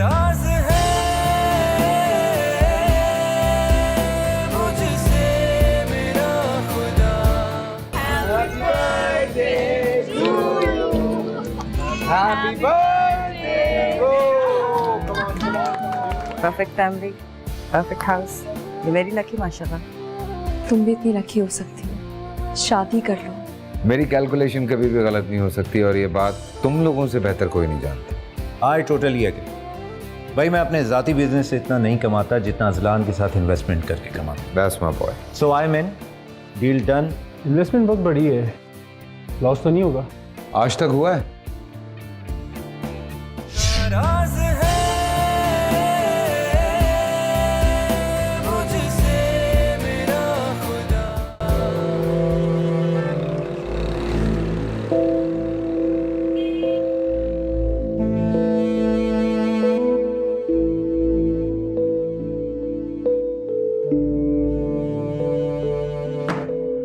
नाराज है मुझसे मेरा खुदा। Happy birthday to you, happy birthday to. Perfect family, perfect house, you very lucky माशाल्लाह। तुम भी इतनी लकी हो सकती हो, शादी कर लो। मेरी कैलकुलेशन कभी भी गलत नहीं हो सकती और ये बात तुम लोगों से बेहतर कोई नहीं जानता। I totally agree. भाई मैं अपने ज़ाती बिजनेस से इतना नहीं कमाता जितना अजलान के साथ इन्वेस्टमेंट करके कमाता। That's my boy. So I mean deal done. Investment बहुत बड़ी है, लॉस तो नहीं होगा? आज तक हुआ है? नाराज है मुझसे मेरा खुदा।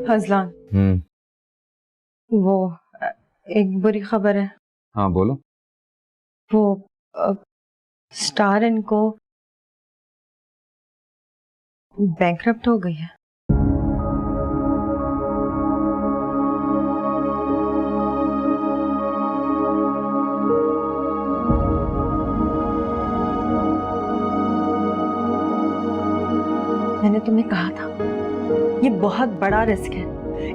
अजलान, वो एक बुरी खबर है। हाँ बोलो। वो स्टार इनको बैंकरप्ट हो गई है। मैंने तुम्हें कहा था ये बहुत बड़ा रिस्क है,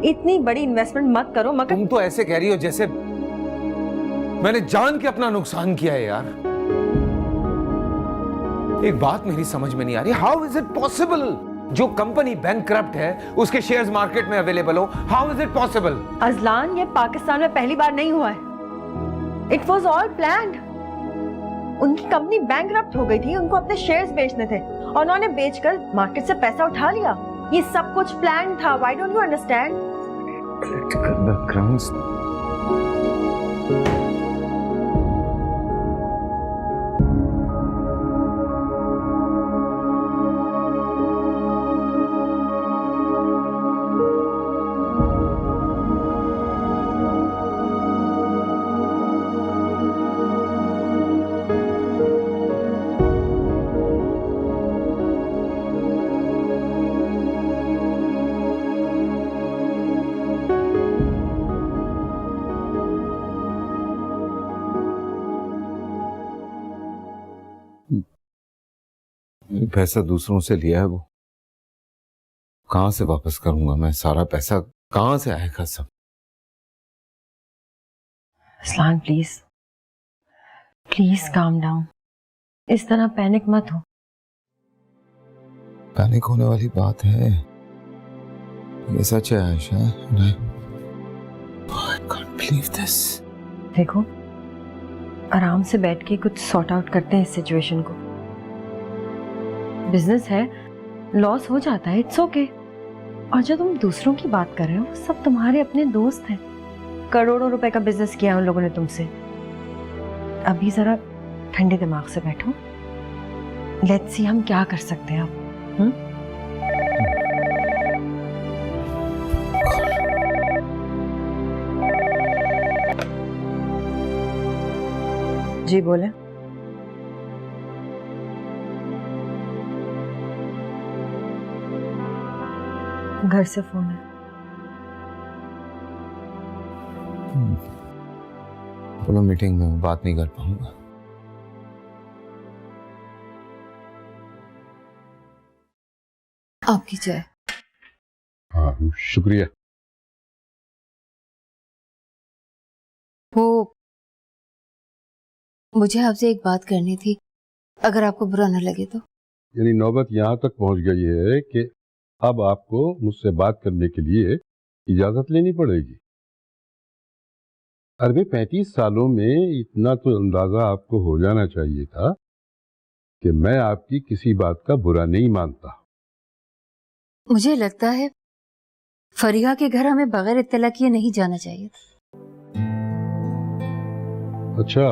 इतनी बड़ी इन्वेस्टमेंट मत करो। मगर तुम तो ऐसे कह रही हो जैसे मैंने जान के अपना नुकसान किया है यार। एक बात मेरी समझ में नहीं आ रही, हाउ इज इट पॉसिबल जो कंपनी बैंकक्रप्ट है उसके शेयर्स मार्केट में अवेलेबल हो? How is it possible? Azlan, ये पाकिस्तान में पहली बार नहीं हुआ है। It was all planned. उनकी कंपनी बैंकक्रप्ट हो गई थी, उनको अपने शेयर्स बेचने थे और उन्होंने बेचकर मार्केट से पैसा उठा लिया। ये सब कुछ प्लान था। Why don't you understand? Political backgrounds. पैसा दूसरों से लिया है, वो कहां से वापस करूंगा मैं? सारा पैसा कहां से आएगा सब? Azlan please, please calm down. इस तरह पैनिक मत हो। पैनिक होने वाली बात है, ये सच है Ayesha. I can't believe this. देखो, आराम से बैठ के कुछ सॉर्ट आउट करते हैं इस सिचुएशन को। बिजनेस है, लॉस हो जाता है, इट्स ओके। और जो तुम दूसरों की बात कर रहे हो, सब तुम्हारे अपने दोस्त हैं। करोड़ों रुपए का बिजनेस किया उन लोगों ने तुमसे। अभी जरा ठंडे दिमाग से बैठो। लेट्स सी हम क्या कर सकते हैं अब। जी बोले। घर से फोन है। बोलो मीटिंग में हूँ, बात नहीं कर पाऊंगा। आपकी चाय। हाँ शुक्रिया। वो मुझे आपसे एक बात करनी थी, अगर आपको बुरा न लगे तो। यानी नौबत यहाँ तक पहुँच गई है कि अब आपको मुझसे बात करने के लिए इजाजत लेनी पड़ेगी। अरे 35 सालों में इतना तो अंदाजा आपको हो जाना चाहिए था कि मैं आपकी किसी बात का बुरा नहीं मानता। मुझे लगता है फरीहा के घर हमें बगैर इत्तला किए नहीं जाना चाहिए था। अच्छा,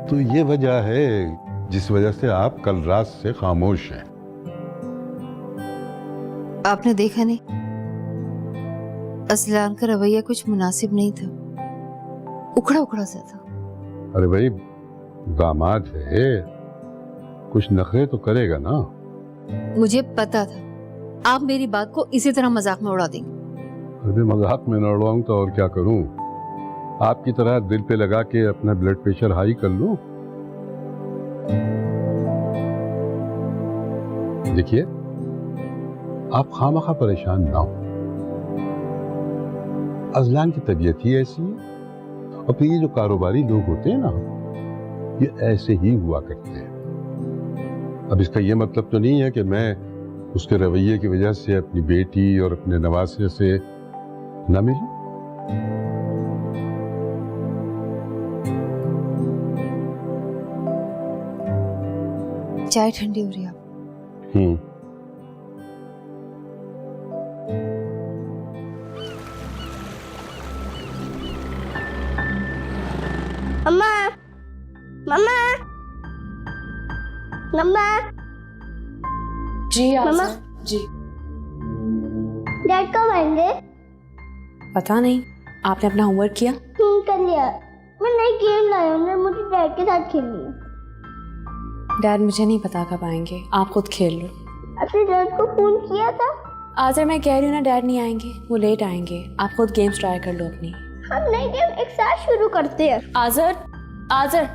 तो ये वजह है जिस वजह से आप कल रात से खामोश हैं। आपने देखा नहीं, असलान का रवैया कुछ मुनासिब नहीं था, उखड़ा उखड़ा सा था। अरे भाई, दामाद है, कुछ नखरे तो करेगा ना। मुझे पता था आप मेरी बात को इसी तरह मजाक में उड़ा देंगे। अरे मजाक में न उड़ाऊं तो और क्या करूं? आपकी तरह दिल पे लगा के अपना ब्लड प्रेशर हाई कर लूं? देखिए, आप खामखा परेशान ना हो। अजलान की तबीयत ही ऐसी है, और फिर ये जो कारोबारी लोग होते हैं ना, ये ऐसे ही हुआ करते हैं। अब इसका ये मतलब तो नहीं है कि मैं उसके रवैये की वजह से अपनी बेटी और अपने नवासे से न मिलूं। चाय ठंडी हो रही है। मम्मा, मम्मा, मम्मा, जी मम्मा। जी डैड कब आएंगे? पता नहीं, आपने अपना होमवर्क किया? कर लिया। मैं नई गेम लाया हूँ, मैं मुझे डैड के साथ खेलनी है। डैड मुझे नहीं पता कब आएंगे, आप खुद खेल लो। आपने डैड को फोन किया था? आजर मैं कह रही हूँ ना, डैड नहीं आएंगे, वो लेट आएंगे। आप खुद गेम्स ट्राई कर लो अपनी। हम नई गेम एक साथ शुरू करते हैं। आजर, आजर,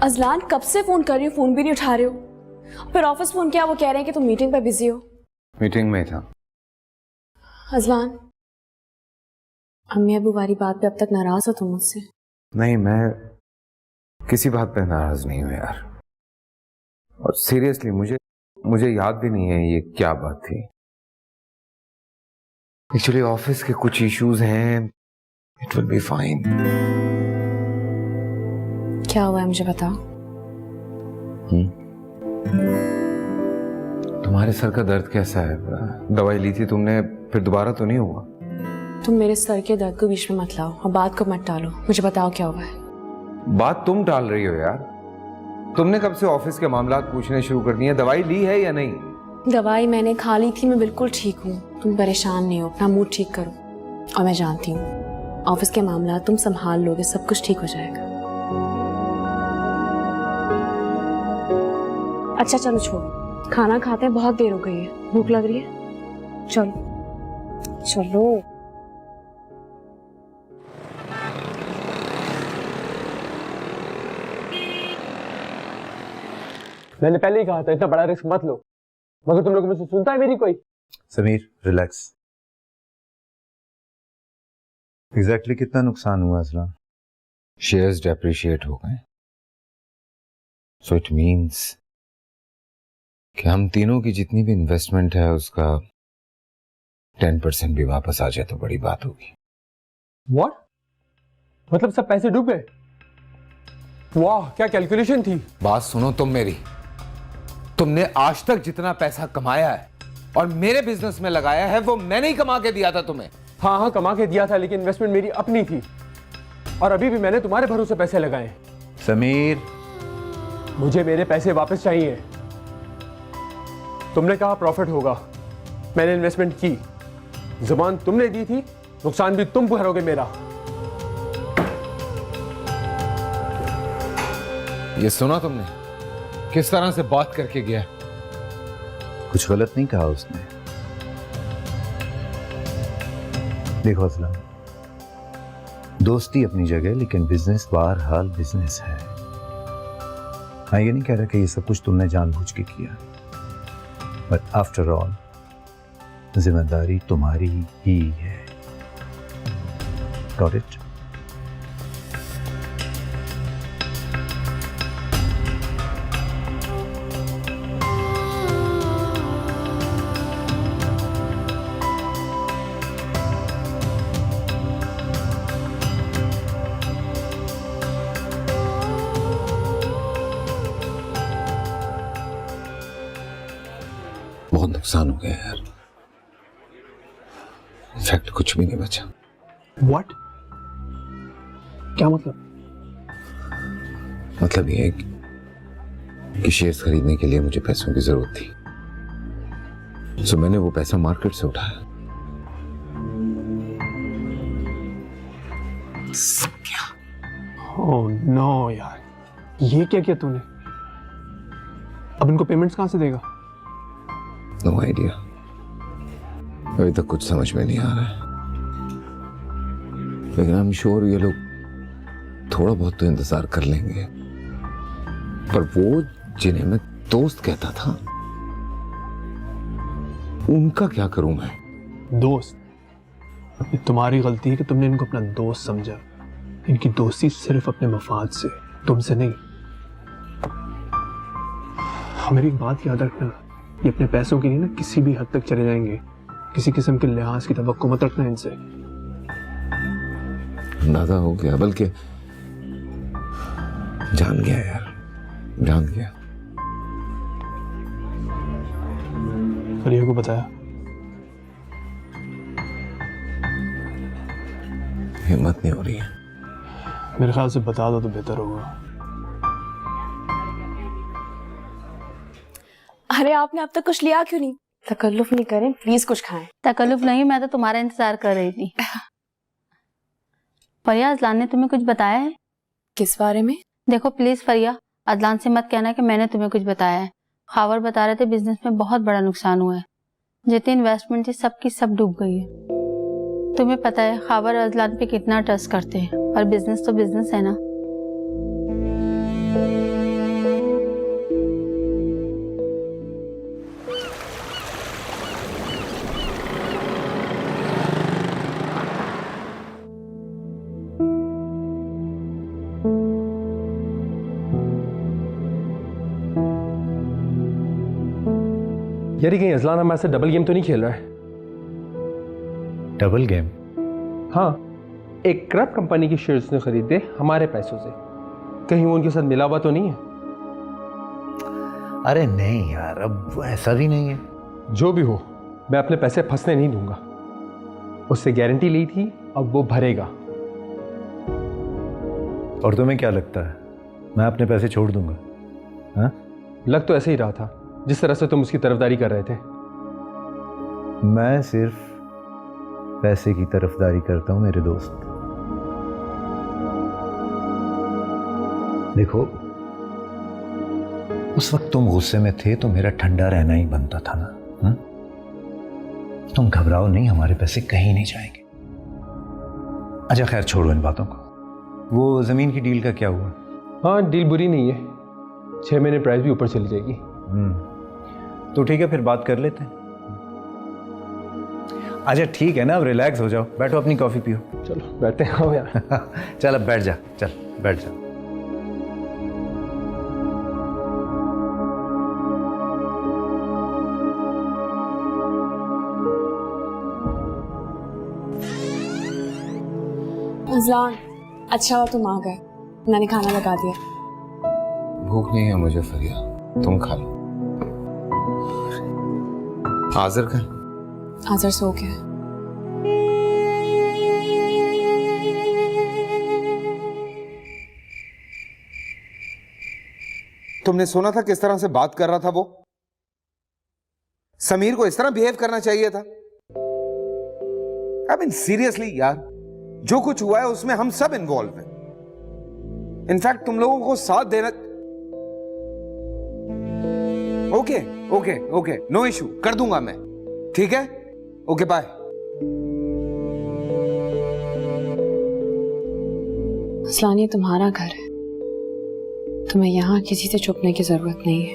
अजलान कब से फोन कर रही हो, फोन भी नहीं उठा रहे हो। फिर ऑफिस फोन किया, वो कह रहे हैं कि तुम मीटिंग पे बिजी हो। मीटिंग में था। अजलान, अम्मी अबू वाली बात पे अब तक नाराज हो तुम मुझसे? नहीं, मैं किसी बात पे नाराज नहीं हूं यार। और सीरियसली मुझे याद भी नहीं है ये क्या बात थी। एक्चुअली ऑफिस के कुछ इश्यूज हैं। It will be fine. क्या हुआ है मुझे बताओ। तुम्हारे सर का दर्द कैसा है? दवाई ली थी तुमने, फिर दोबारा तो नहीं हुआ? तुम मेरे सर के दर्द को बीच में मत लाओ और बात को मत टालो। मुझे बताओ क्या हुआ है। बात तुम टाल रही हो यार। तुमने कब से ऑफिस के मामलात पूछने शुरू कर दिए? दवाई ली है या नहीं? दवाई मैंने खा ली थी, मैं बिल्कुल ठीक हूँ। तुम परेशान नहीं हो, अपना मूड ठीक करो। और मैं जानती हूँ ऑफिस के मामलात तुम संभाल लोगे, सब कुछ ठीक हो जाएगा। अच्छा चलो छोड़ो, खाना खाते हैं, बहुत देर हो गई है, भूख लग रही है। चलो चलो। मैंने पहले ही कहा था इतना बड़ा रिस्क मत लो, मगर तुम लोगों में से सुनता है मेरी कोई? समीर रिलैक्स। एग्जैक्टली कितना नुकसान हुआ असलान? शेयर्स डेप्रिशिएट हो गए। सो इट मीन्स कि हम तीनों की जितनी भी इन्वेस्टमेंट है उसका 10% भी वापस आ जाए तो बड़ी बात होगी। व्हाट? मतलब सब पैसे डूब गए? वाह, क्या कैलकुलेशन थी। बात सुनो तुम मेरी। तुमने आज तक जितना पैसा कमाया है और मेरे बिजनेस में लगाया है वो मैंने ही कमा के दिया था तुम्हें। हाँ कमा के दिया था, लेकिन इन्वेस्टमेंट मेरी अपनी थी और अभी भी मैंने तुम्हारे भरोसे पैसे लगाए। समीर, मुझे मेरे पैसे वापस चाहिए। तुमने कहा प्रॉफिट होगा, मैंने इन्वेस्टमेंट की, ज़बान तुमने दी थी, नुकसान भी तुम भरोगे मेरा। ये सुना तुमने किस तरह से बात करके गया? कुछ गलत नहीं कहा उसने। देखो असलम, दोस्ती अपनी जगह, लेकिन बिजनेस बहरहाल बिजनेस है। मैं ये नहीं कह रहा कि ये सब कुछ तुमने जानबूझ के किया, बट आफ्टर ऑल जिम्मेदारी तुम्हारी ही है। Got it? बहुत नुकसान हो गया यार। इनफैक्ट कुछ भी नहीं बचा। व्हाट? क्या मतलब? मतलब ये है कि शेयर्स खरीदने के लिए मुझे पैसों की जरूरत थी, सो मैंने वो पैसा मार्केट से उठाया। ओह नो यार, ये क्या किया तूने? अब इनको पेमेंट्स कहां से देगा? नो आइडिया, अभी तक कुछ समझ में नहीं आ रहा है, लेकिन आई एम श्योर ये लोग थोड़ा बहुत तो इंतजार कर लेंगे। पर वो जिन्हें मैं दोस्त कहता था, उनका क्या करूं मैं? दोस्त? ये तुम्हारी गलती है कि तुमने इनको अपना दोस्त समझा। इनकी दोस्ती सिर्फ अपने मफाद से, तुमसे नहीं। मेरी एक बात याद रखना, ये अपने पैसों के लिए ना किसी भी हद तक चले जाएंगे। किसी किस्म के लिहाज की तवक्को मत रखना इनसे। अंदाजा हो गया, बल्कि जान गया यार, जान गया। फरिया को बताया? हिम्मत नहीं हो रही है। मेरे ख्याल से बता दो तो बेहतर होगा। अरे आपने अब तक कुछ लिया क्यों नहीं? तकल्लुफ नहीं करें प्लीज, कुछ खाएं। तकल्लुफ नहीं, मैं तो तुम्हारा इंतजार कर रही थी। फरिया, अजलान ने तुम्हें कुछ बताया है? किस बारे में? देखो प्लीज फरिया, अजलान से मत कहना कि मैंने तुम्हें कुछ बताया है। खावर बता रहे थे बिजनेस में बहुत बड़ा नुकसान हुआ है, जितनी इन्वेस्टमेंट थी सबकी सब डूब गई है। तुम्हें पता है खावर अजलान पे कितना ट्रस्ट करते हैं, और बिजनेस तो बिजनेस है ना। यार कहीं अजलान हमारे से डबल गेम तो नहीं खेल रहा है? Double game? हाँ, एक क्रैप कंपनी की शेयर्स ने खरीदे हमारे पैसों से। कहीं वो उनके साथ मिला हुआ तो नहीं है? अरे नहीं यार, अब ऐसा भी नहीं है। जो भी हो, मैं अपने पैसे फंसने नहीं दूंगा। उससे गारंटी ली थी, अब वो भरेगा। और तुम्हें क्या लगता है मैं अपने पैसे छोड़ दूंगा? हाँ? लग तो ऐसे ही रहा था, जिस तरह से तुम उसकी तरफदारी कर रहे थे। मैं सिर्फ पैसे की तरफदारी करता हूं मेरे दोस्त। देखो, उस वक्त तुम गुस्से में थे तो मेरा ठंडा रहना ही बनता था ना। हा? तुम घबराओ नहीं, हमारे पैसे कहीं नहीं जाएंगे। अच्छा खैर, छोड़ो इन बातों को। वो जमीन की डील का क्या हुआ? हाँ, डील बुरी नहीं है। 6 महीने प्राइस भी ऊपर चली जाएगी। तो ठीक है, फिर बात कर लेते हैं। अच्छा ठीक है ना, अब रिलैक्स हो जाओ, बैठो अपनी कॉफी पियो। चलो बैठते हैं। आओ यार। चल अब बैठ जा, चल बैठ जा। अजलान, अच्छा हुआ तुम आ गए, मैंने खाना लगा दिया। भूख नहीं है मुझे फरिया, तुम खा लो। आज़र का? आज़र सो गया। तुमने सुना था किस तरह से बात कर रहा था वो? समीर को इस तरह बिहेव करना चाहिए था। आई मीन सीरियसली यार, जो कुछ हुआ है उसमें हम सब इन्वॉल्व हैं। इनफैक्ट तुम लोगों को साथ देना। Okay okay okay, no issue, कर दूंगा मैं, ठीक है? Okay bye. असलान, ये तुम्हारा घर है, तुम्हें यहाँ किसी से छुपने की जरूरत नहीं है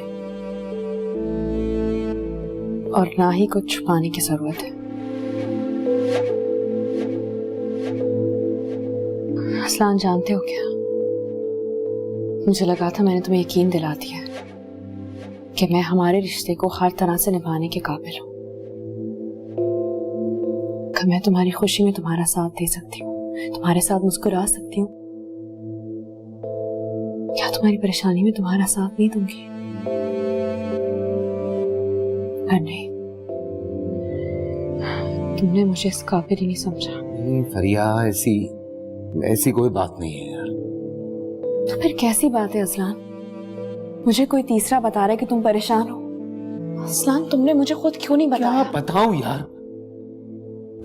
और ना ही कुछ छुपाने की जरूरत है। असलान, जानते हो क्या, मुझे लगा था मैंने तुम्हें यकीन दिला दिया कि मैं हमारे रिश्ते को हर तरह से निभाने के काबिल हूँ, कि मैं तुम्हारी खुशी में तुम्हारा साथ दे सकती हूँ, तुम्हारे साथ मुस्कुरा सकती हूँ, क्या तुम्हारी परेशानी में तुम्हारा साथ नहीं दूंगी? पर नहीं, तुमने मुझे इस काबिल ही नहीं समझा। नहीं फरिया, ऐसी कोई बात नहीं है यार। तो फिर कैसी बात है असलान? मुझे कोई तीसरा बता रहा है कि तुम परेशान हो। असलान, तुमने मुझे खुद क्यों नहीं बताया? क्या बताऊं यार,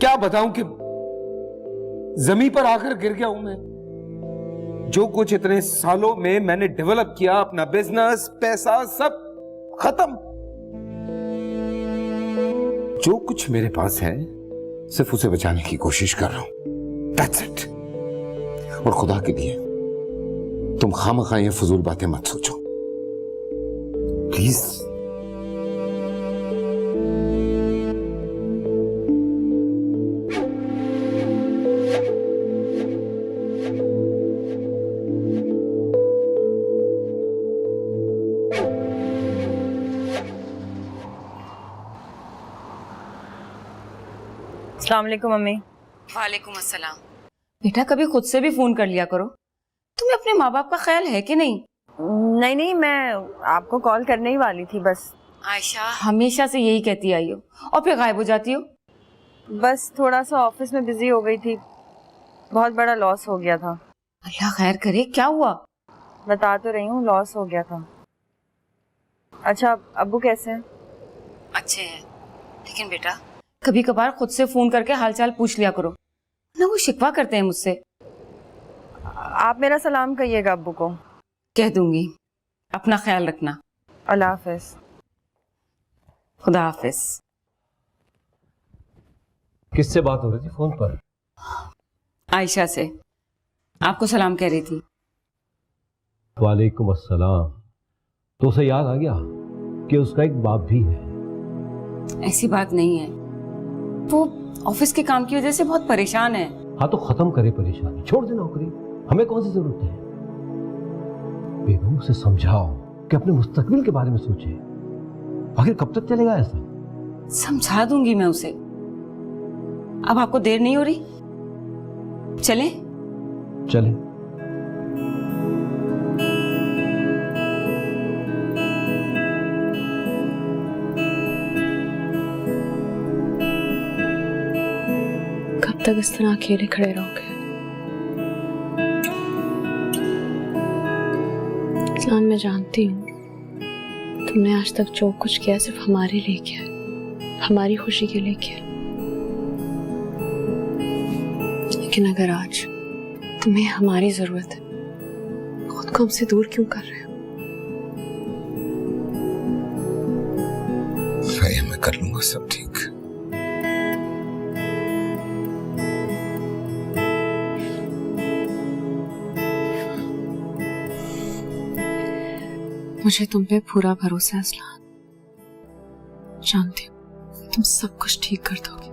क्या बताऊं कि जमीन पर आकर गिर गया हूं मैं। जो कुछ इतने सालों में मैंने डेवलप किया, अपना बिजनेस, पैसा, सब खत्म। जो कुछ मेरे पास है सिर्फ उसे बचाने की कोशिश कर रहा हूं, दैट्स इट। और खुदा के लिए तुम खामखा ये फजूल बातें मत सोचो प्लीज। अस्सलाम वालेकुम मम्मी। वालेकुम अस्सलाम। बेटा कभी खुद से भी फोन कर लिया करो। तुम्हें अपने माँ बाप का ख्याल है कि नहीं? नहीं, मैं आपको कॉल करने ही वाली थी बस। आयशा हमेशा से यही कहती आई हो और फिर गायब हो जाती हो। बस थोड़ा सा ऑफिस में बिजी हो गई थी, बहुत बड़ा लॉस हो गया था। अल्लाह खैर करे, क्या हुआ? बता तो रही हूँ, लॉस हो गया था। अच्छा, अब्बू कैसे हैं? अच्छे हैं, लेकिन बेटा कभी कभार खुद से फोन करके हालचाल पूछ लिया करो ना, वो शिकवा करते हैं मुझसे। आप मेरा सलाम कहिएगा अब्बू को। कह दूंगी। अपना ख्याल रखना। अल्लाह हाफिज। खुदा हाफिज। किससे बात हो रही थी फोन पर? आयशा से। आपको सलाम कह रही थी। वालेकुम अस्सलाम। तो उसे याद आ गया कि उसका एक बाप भी है? ऐसी बात नहीं है, वो ऑफिस के काम की वजह से बहुत परेशान है। हाँ तो खत्म करे परेशानी, छोड़ दे नौकरी, हमें कौन सी जरूरत है? बेगम उसे समझाओ कि अपने मुस्तकबिल के बारे में सोचे। आखिर कब तक चलेगा ऐसा? समझा दूंगी मैं उसे। अब आपको देर नहीं हो रही? चले? चले। कब तक इस तरह अकेले खड़े रहोगे? जान, मैं जानती हूँ तुमने आज तक जो कुछ किया सिर्फ हमारे लिए किया, हमारी खुशी के लिए किया। लेकिन अगर आज तुम्हें हमारी जरूरत है, खुद को हमसे दूर क्यों कर रहे हो? मैं कर लूंगा सब ठीक। मुझे तुम पे पूरा भरोसा है असलान। जानती हूँ तुम सब कुछ ठीक कर दोगे,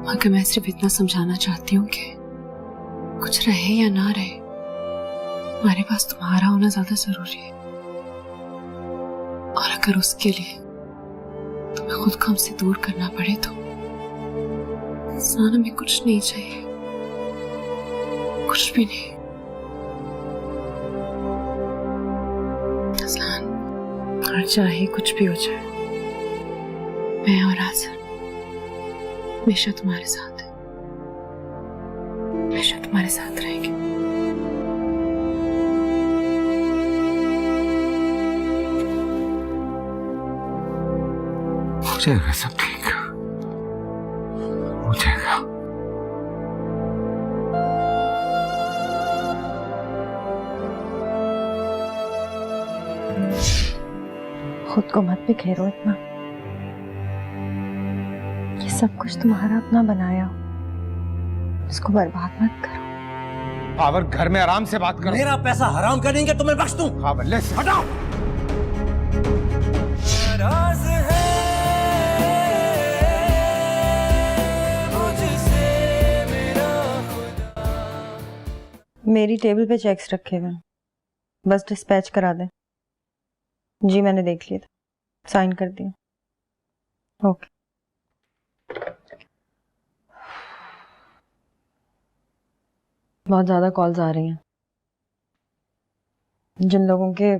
मगर मैं सिर्फ इतना समझाना चाहती हूँ कि कुछ रहे या ना रहे, हमारे पास तुम्हारा होना ज्यादा जरूरी है। और अगर उसके लिए तुम्हें खुद को हमसे दूर करना पड़े तो हमें कुछ नहीं चाहिए, कुछ भी नहीं। और चाहे कुछ भी हो जाए, मैं और आज़र हमेशा तुम्हारे साथ है, हमेशा तुम्हारे साथ रहेंगे। हो जाएगा सब ठीक, हो जाएगा। खुद को मत बिखेरो इतना। ये सब कुछ तुम्हारा अपना बनाया हो, इसको बर्बाद मत करो। खावर, घर में आराम से बात करो। मेरा पैसा हराम करेंगे तो मैं बख्श दूं। खावर, ले हटाओ। नाराज है मुझसे मेरा खुदा। मेरी टेबल पे चेक्स रखे हुए हैं, बस डिस्पैच करा दें। जी मैंने देख लिया था, साइन कर दिया। ओके। बहुत ज़्यादा कॉल्स आ रही हैं। जिन लोगों के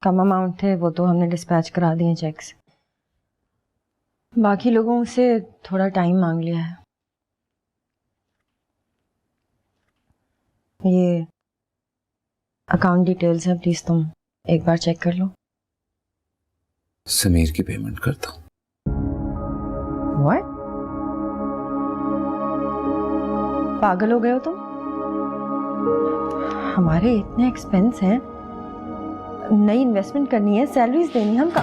कम अमाउंट थे वो तो हमने डिस्पैच करा दिए चेक्स, बाकी लोगों से थोड़ा टाइम मांग लिया है। ये अकाउंट डिटेल्स है, प्लीज तुम एक बार चेक कर लो। समीर की पेमेंट करता हूँ। What? पागल हो गए हो तुम? हमारे इतने एक्सपेंस हैं, नई इन्वेस्टमेंट करनी है, सैलरीज देनी है, हम का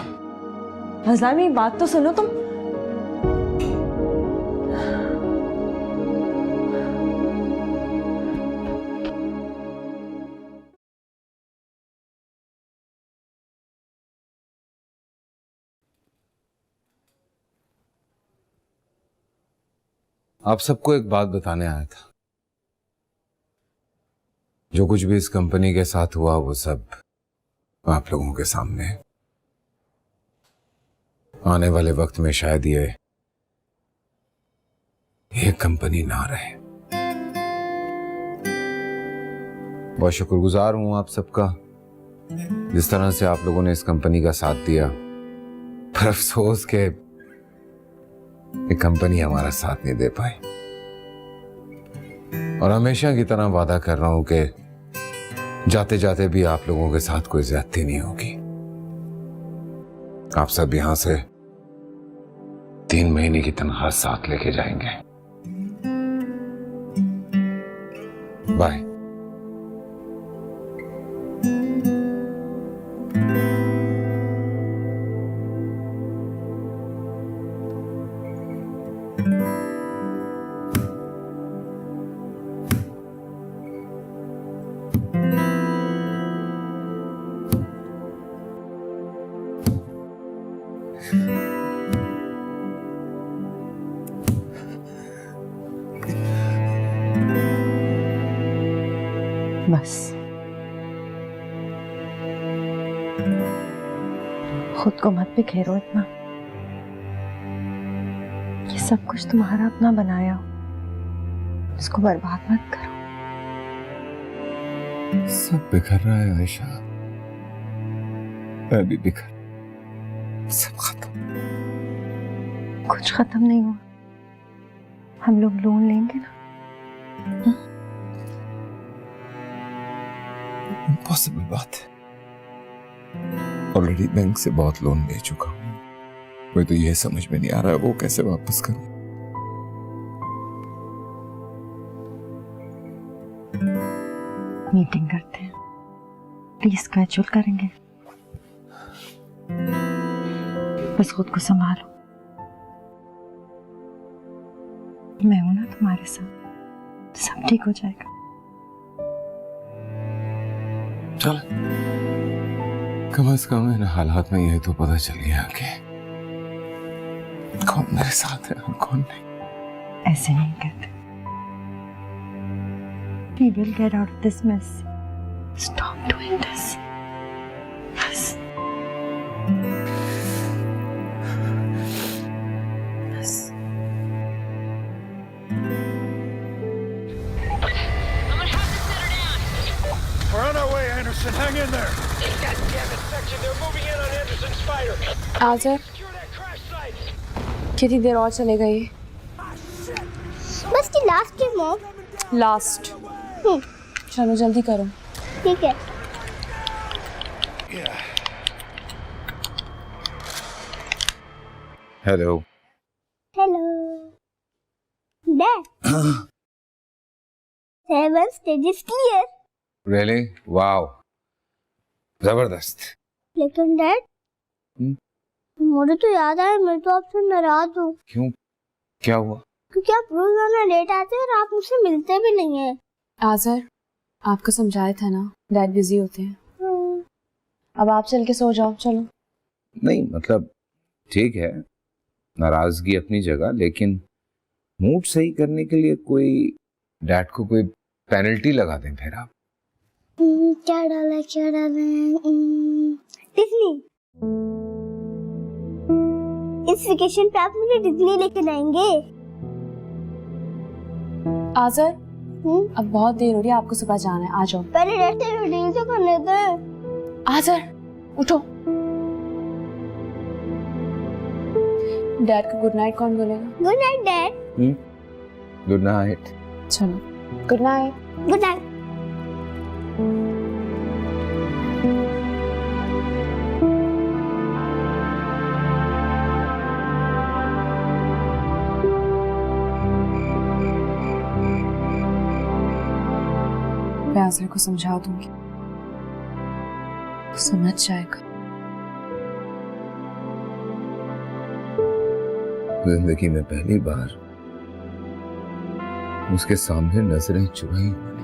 हजार में बात तो सुनो तुम। आप सबको एक बात बताने आया था। जो कुछ भी इस कंपनी के साथ हुआ वो सब आप लोगों के सामने है। आने वाले वक्त में शायद ये कंपनी ना रहे। बहुत शुक्रगुजार हूं आप सबका, जिस तरह से आप लोगों ने इस कंपनी का साथ दिया। पर अफसोस के ये कंपनी हमारा साथ नहीं दे पाई। और हमेशा की तरह वादा कर रहा हूं कि जाते जाते भी आप लोगों के साथ कोई ज्यादती नहीं होगी। आप सब यहां से 3 महीने की तनख्वाह साथ लेके जाएंगे। बाय। बस खुद को मत बिखेरो इतना। ये सब कुछ तुम्हारा अपना बनाया हो, इसको बर्बाद मत करो। सब बिखर रहा है आयशा, मैं भी बिखर। सब खत्म। कुछ खत्म नहीं हुआ। हम लोग लोन लेंगे ना। इम्पॉसिबल बात है। ऑलरेडी बैंक से बहुत लोन ले चुका हूं। मुझे तो यह समझ में नहीं आ रहा है वो कैसे वापस करूं। मीटिंग करते हैं, प्लीज स्केड्यूल करेंगे। बस खुद को संभालो, मैं हूं ना तुम्हारे साथ, सब ठीक हो जाएगा। चल, कम से कम इन हालात में यह तो पता चल गया कि कौन मेरे साथ है और कौन नहीं। ऐसे नहीं कहते। We will get out of this mess. Stop doing this. Yes. Yes. We're on our way, Anderson. Hang in there. God damn it, section. They're moving in on Anderson Spider. आजा, Secure that crash site. कितनी देर और चलेगा ये? बस की last की mom. Last. चलो जल्दी करो। ठीक है। Hello. Hello. Dad. 7 stages clear. Really? Wow, जबरदस्त। लेकिन डैड मुझे तो याद आया, मैं तो आपसे नाराज हूँ क्यों, क्या हुआ? क्योंकि आप रोजाना लेट आते हैं और आप मुझसे मिलते भी नहीं है। आजर, आपको समझाया था ना, डैड बिजी होते हैं। अब आप चल के सो जाओ, चलो। नहीं मतलब ठीक है, नाराजगी अपनी जगह, लेकिन मूड सही करने के लिए कोई डैड को कोई पेनल्टी लगा दें फिर आप। क्या डाला डिज्नी। इस वेकेशन पे आप मुझे डिज्नी लेके जाएंगे? आजर, अब बहुत देर हो रही है, आपको सुबह जाना है, आ जाओ। पहले डैड से रूटीन तो करने दे। आजर, उठो। डैड को गुड नाइट कौन बोलेगा? Good night dad. Good night. चलो, गुड नाइट। Good night. मैं आजर को समझा दूंगी, वो समझ जाएगा। जिंदगी में पहली बार उसके सामने नजरें चुराई मैंने।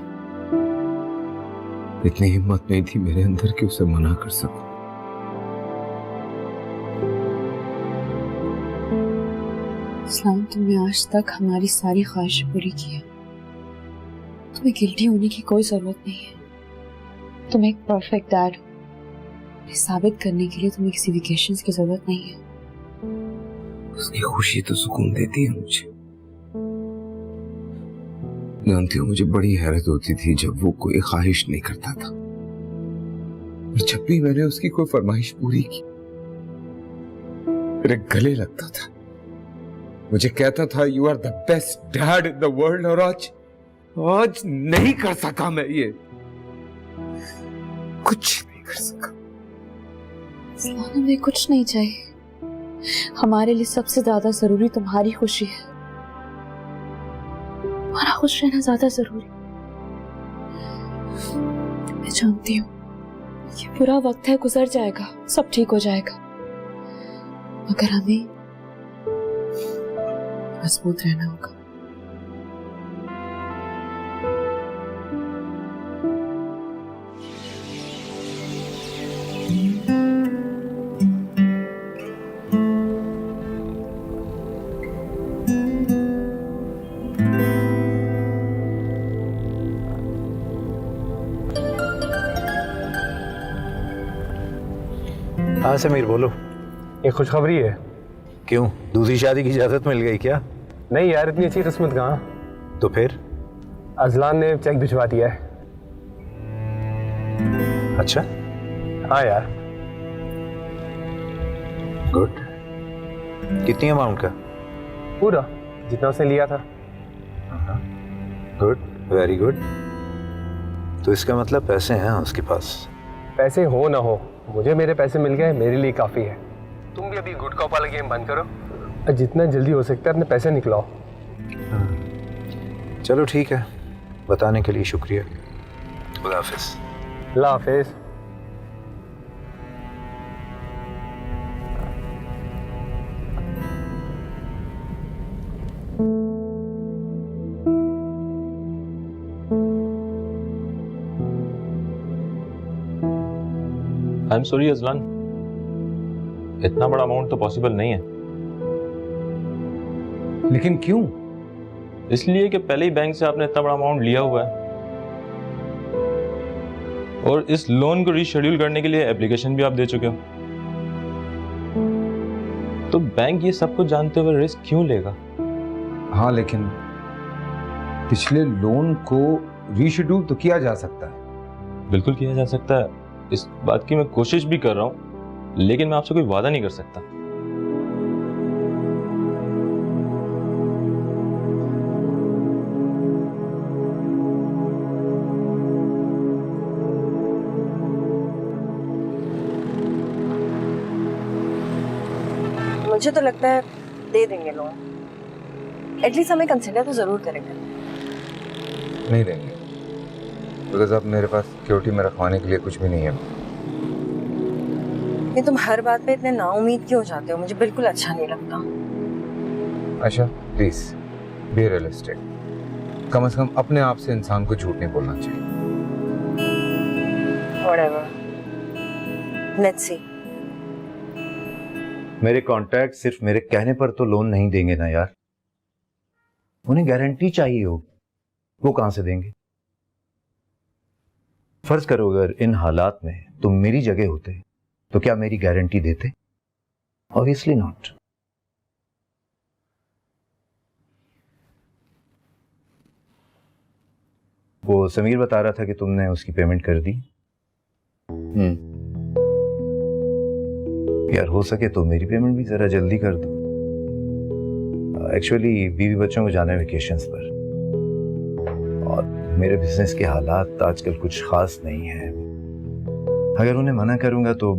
इतनी हिम्मत नहीं थी मेरे अंदर कि उसे मना कर सकूं। इस्लाम, तुमने आज तक हमारी सारी ख्वाहिशें पूरी की है। तुम्हें गिल्टी होने की कोई जरूरत नहीं है। तुम एक परफेक्ट डैड हो। ये साबित करने के लिए तुम्हें किसी वेकेशंस की जरूरत नहीं है। उसकी खुशी तो सुकून देती है मुझे। जानती हो, मुझे बड़ी हैरत होती थी जब वो कोई ख्वाहिश नहीं करता था, और जब भी मैंने उसकी कोई फरमाइश पूरी की मेरे गले लगता था। मुझे कहता था you are the best dad in the world, और आज नहीं कर सका मैं ये, कुछ नहीं कर सका। इस्लाम, हमें कुछ नहीं चाहिए। हमारे लिए सबसे ज्यादा जरूरी तुम्हारी खुशी है। हमारा खुश रहना ज्यादा जरूरी। मैं जानती हूँ ये बुरा वक्त है, गुजर जाएगा, सब ठीक हो जाएगा, मगर हमें मजबूत रहना होगा। हाँ समीर, बोलो। एक खुशखबरी है। क्यों, दूसरी शादी की इजाजत मिल गई क्या? नहीं यार, इतनी अच्छी किस्मत कहाँ। तो फिर? अजलान ने चेक भिजवा दिया है। अच्छा। हाँ यार। गुड। कितनी अमाउंट का? पूरा जितना उसने लिया था। Good, very good. तो इसका मतलब पैसे हैं उसके पास? पैसे हो ना हो, मुझे मेरे पैसे मिल गए, मेरे लिए काफी है। तुम भी अभी गुटखा वाला गेम बंद करो और जितना जल्दी हो सकता है अपने पैसे निकलाओ। चलो ठीक है, बताने के लिए शुक्रिया। खुदा हाफिज। अल्लाह हाफिज। आई एम सॉरी अजलान, इतना बड़ा अमाउंट तो पॉसिबल नहीं है। लेकिन क्यों? इसलिए कि पहले ही बैंक से आपने इतना बड़ा अमाउंट लिया हुआ है, और इस लोन को रीशेड्यूल करने के लिए एप्लीकेशन भी आप दे चुके हो। तो बैंक ये सब कुछ जानते हुए रिस्क क्यों लेगा? हाँ, लेकिन पिछले लोन को रीशेड्यूल तो किया जा सकता है। बिल्कुल किया जा सकता है, इस बात की मैं कोशिश भी कर रहा हूं, लेकिन मैं आपसे कोई वादा नहीं कर सकता। मुझे तो लगता है दे देंगे लोन, एटलीस्ट हमें कंसिडर तो जरूर करेंगे। नहीं देंगे, बिकॉज अब मेरे पास सिक्योरिटी में रखवाने के लिए कुछ भी नहीं है। ये तुम हर बात पे इतने नाउम्मीद क्यों हो जाते हो? मुझे बिल्कुल अच्छा नहीं लगता। Ayesha please be realistic. कम से कम अपने आप से इंसान को झूठ नहीं बोलना चाहिए। Whatever. Let's see. मेरे कॉन्टैक्ट सिर्फ मेरे कहने पर तो लोन नहीं देंगे ना यार, उन्हें गारंटी चाहिए हो, वो कहां से देंगे? फर्ज करो अगर इन हालात में तुम मेरी जगह होते तो क्या मेरी गारंटी देते? Obviously not. वो समीर बता रहा था कि तुमने उसकी पेमेंट कर दी। यार हो सके तो मेरी पेमेंट भी जरा जल्दी कर दो। एक्चुअली बीवी बच्चों को जाना है वेकेशंस पर, और मेरे बिजनेस के हालात आजकल कुछ खास नहीं है। अगर उन्हें मना करूंगा तो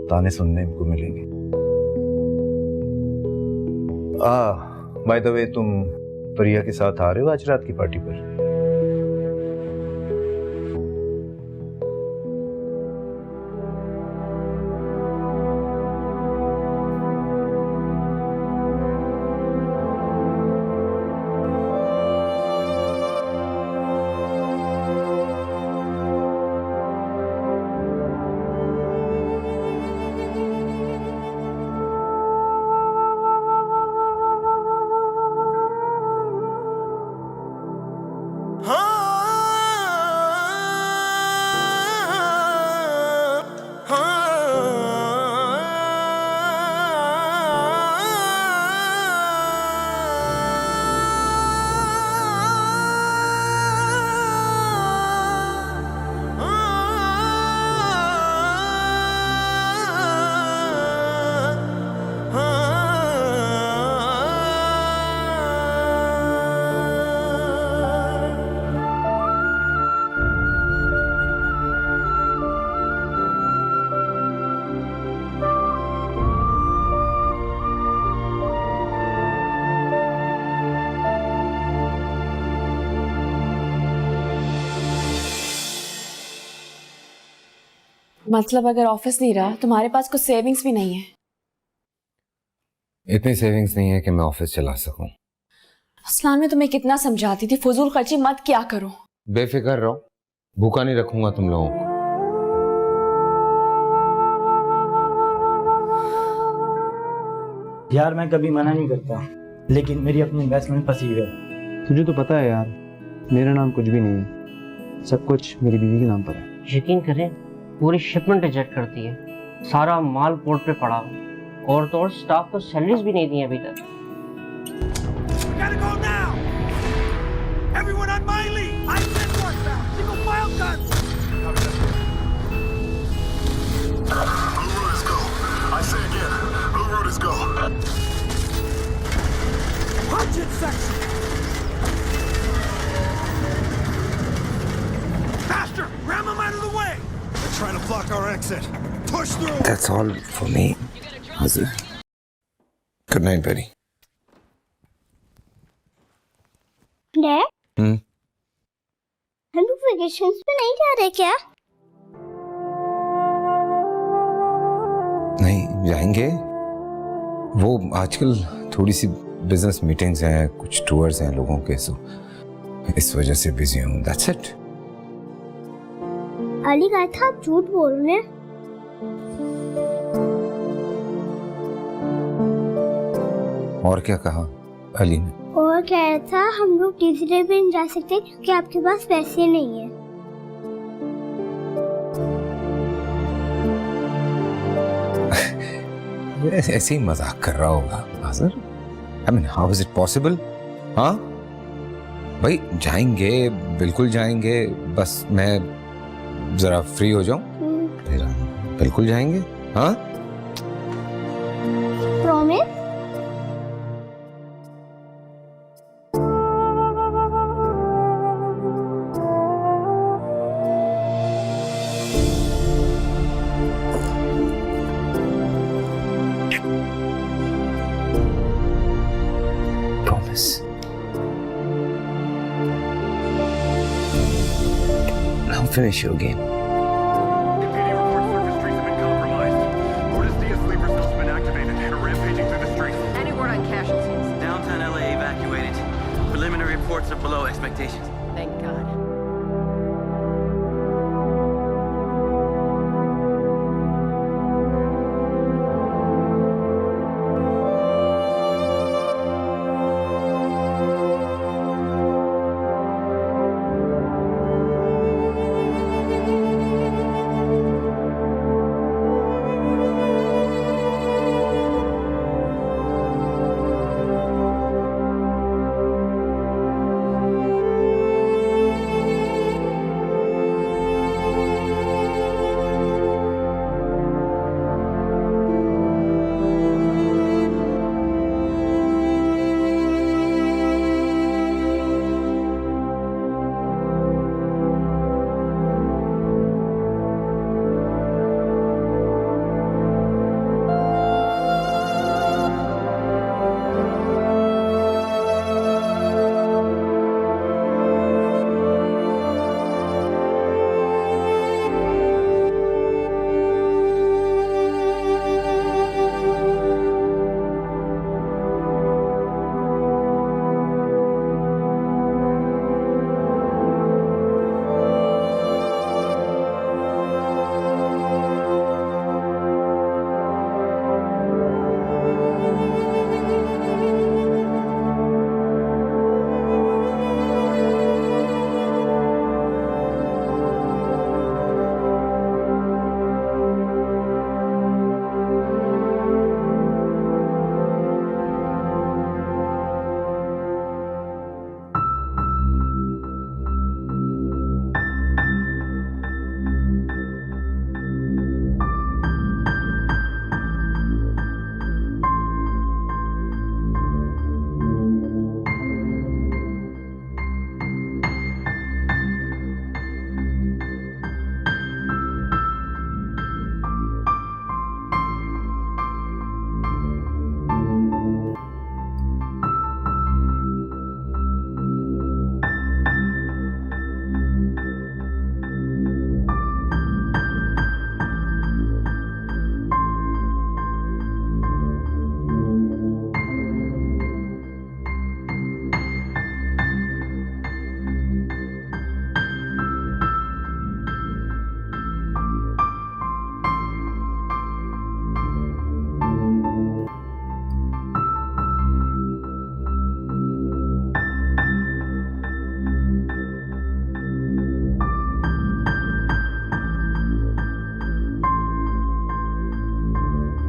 ताने सुनने को मिलेंगे। बाय द वे, तुम प्रिया के साथ आ रहे हो आज रात की पार्टी पर? मतलब अगर ऑफिस नहीं रहा, तुम्हारे पास कुछ सेविंग्स भी नहीं है? इतनी सेविंग्स नहीं है कि मैं ऑफिस चला सकूं। असलान में तुम्हें कितना समझाती थी, फजूल खर्ची मत क्या करो। बेफिक्र रहो, भूखा नहीं रखूंगा तुम लोगों को। यार मैं कभी मना नहीं करता, लेकिन मेरी अपनी इन्वेस्टमेंट फंसी हुई है। तुझे तो पता है यार, मेरा नाम कुछ भी नहीं है, सब कुछ मेरी बीवी के नाम पर है। यकीन करें, पूरी शिपमेंट रिजेक्ट करती है, सारा माल पोर्ट पे पड़ा हुआ, और तो और स्टाफ को सैलरीज भी नहीं दी अभी तक। Faster! Ram them out of the way! They're trying to block our exit. Push through! That's all for me, Hazir. Good night, buddy. Dad, हम लोग वेकेशंस पे नहीं जा रहे क्या? नहीं जाएंगे, वो आजकल थोड़ी सी बिजनेस मीटिंग्स हैं, कुछ टूर्स हैं लोगों के, सो इस वजह से बिजी हूँ। That's it. अली कहा था आप झूठ बोल रहे हैं। और क्या कहा अली ने? और कह रहा था हम लोग तीसरे पे नहीं जा सकते क्योंकि आपके पास पैसे नहीं है। ऐसे ही मजाक कर रहा होगा हाजिर। I mean, how is it possible? हाँ भाई, जाएंगे, बिल्कुल जाएंगे, बस मैं जरा फ्री हो जाऊं, फिर बिल्कुल जाएंगे। हाँ promise? I'll finish your game. MPD reports surface streets have been compromised. Orders Preliminary reports are below expectations. Thank God.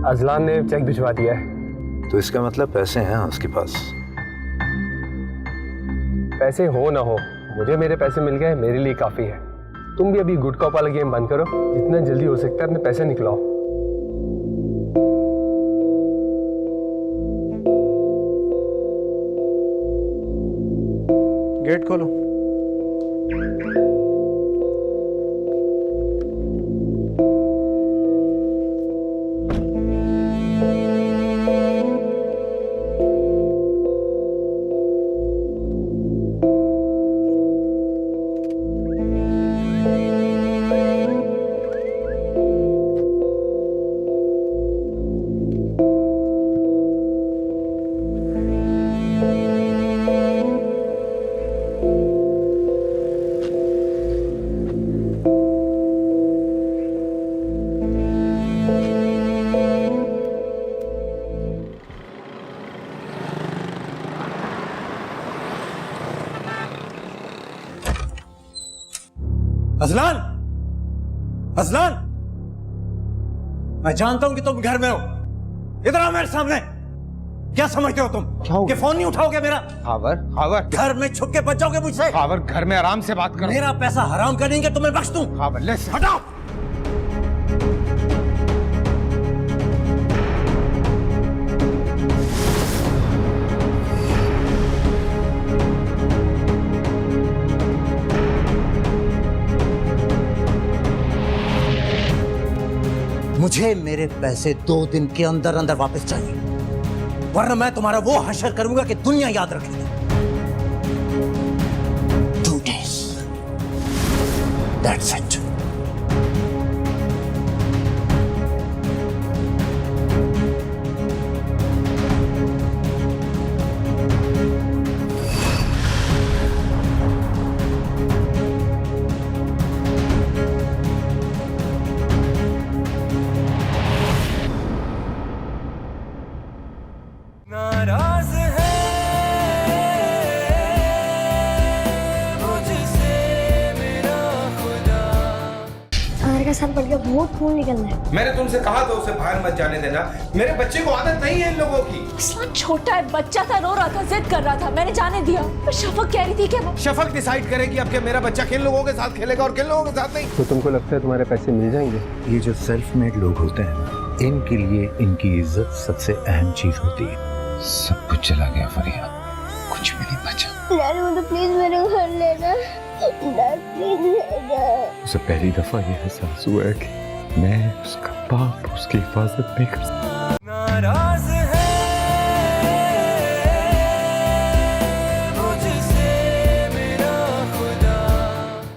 Azlan ने चेक भिजवा दिया है। तो इसका मतलब पैसे हैं उसके पास। पैसे हो ना हो, मुझे मेरे पैसे मिल गए, मेरे लिए काफी है। तुम भी अभी गुड कॉप वाला गेम बंद करो, जितना जल्दी हो सकता है अपने पैसे निकलाओ। गेट खोलो। अजलान, अजलान, मैं जानता हूं कि तुम घर में हो। इधर आओ मेरे सामने। क्या समझते हो तुम? कि फोन नहीं उठाओगे मेरा? हावर, हावर, घर में छुप के बच जाओगे मुझसे? हावर, घर में आराम से बात करो। मेरा पैसा हराम करेंगे तो मैं बख्श दूं? हावर, लेट्स हटाओ। मुझे मेरे पैसे 2 दिन के अंदर अंदर वापस चाहिए, वरना मैं तुम्हारा वो हशर करूंगा कि दुनिया याद रखेगी। 2 days, that's it. असर पड़ गया, बहुत खून निकलना है। मैंने तुमसे कहा था उसे बाहर मत जाने देना। मेरे बच्चे को आदत नहीं है इन लोगों की। असलान छोटा है, बच्चा था, रो रहा था, जिद कर रहा था, मैंने जाने दिया। पर शफक कह रही थी कि वो शफक डिसाइड करेगी अब कि मेरा बच्चा किन लोगों के साथ खेलेगा और किन लोगों के साथ नहीं। तो तुमको लगता है तुम्हारे पैसे मिल जाएंगे? ये जो सेल्फ मेड लोग होते हैं ना, इनके लिए इनकी इज्जत सबसे अहम चीज होती है। सब कुछ चला गया फरिया, कुछ भी नहीं बचा। डैडी मुझे प्लीज मेरे घर ले जा, डैड प्लीज ले जा। उसे पहली दफा ये एहसास हुआ है कि मैं उसका बाप उसकी हिफाजत नहीं कर सकता। नाराज